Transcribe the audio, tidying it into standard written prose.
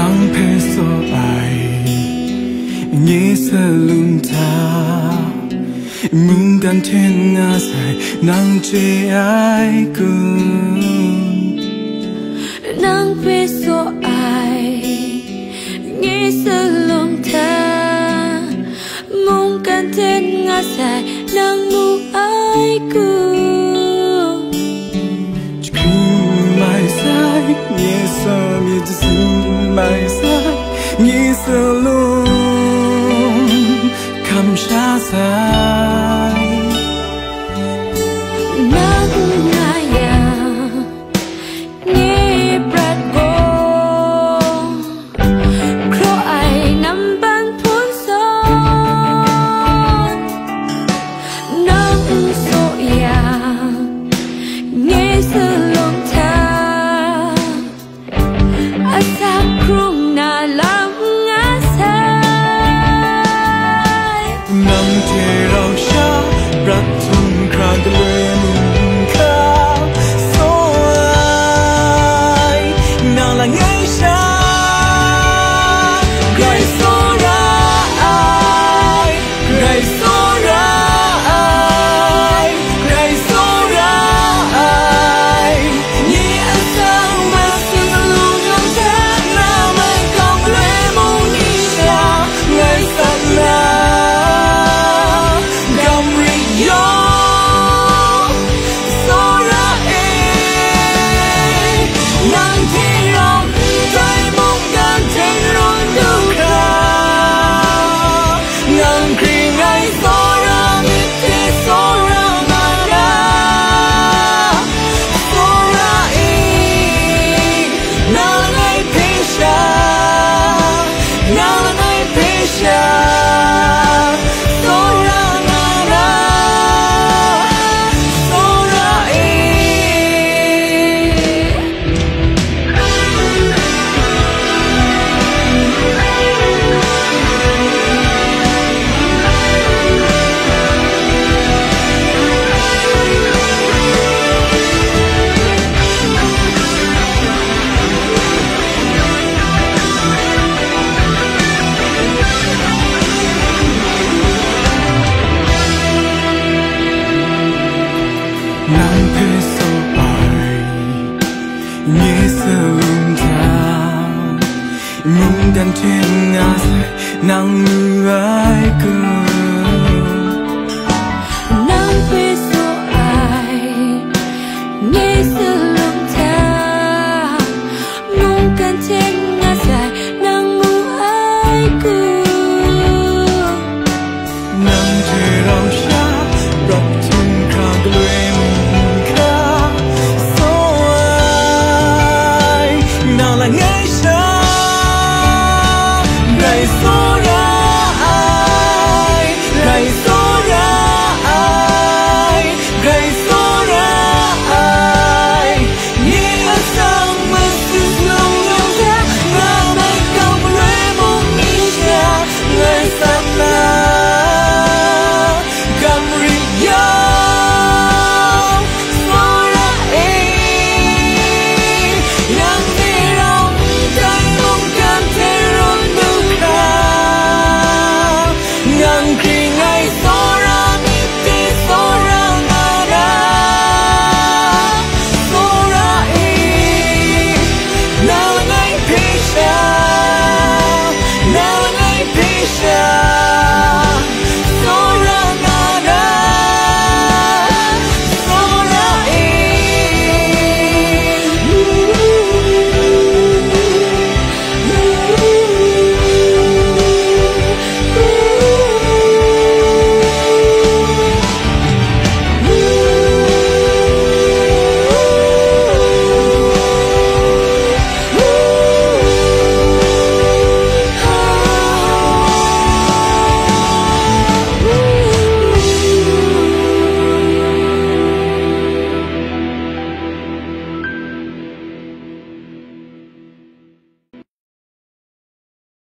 nang peso ai nghe sơ lung ta mung gan thiên nga sai nang che ai kun nang peso ai nghe sơ lung ta mung gan thiên nga sai nang mu ai kun mai sai nghe sơ mi xin mai sai nghe sơ lung cam sha sai nang ngaya nghe brat go kro ai nam ban phun son nang so ya nghe sơ lung ta asa krung na lam nga sai nang te rong sha brat tung kran de le mun ka so ai na la ngai sha gai so ra ai gai so ra ai gai so ra ai ni asa ma su lu jong ta na mai kong le mo ni sha ngai sa la nang peso ai nghe sơ lung ta mung gan thiên nga sai nang ai cứ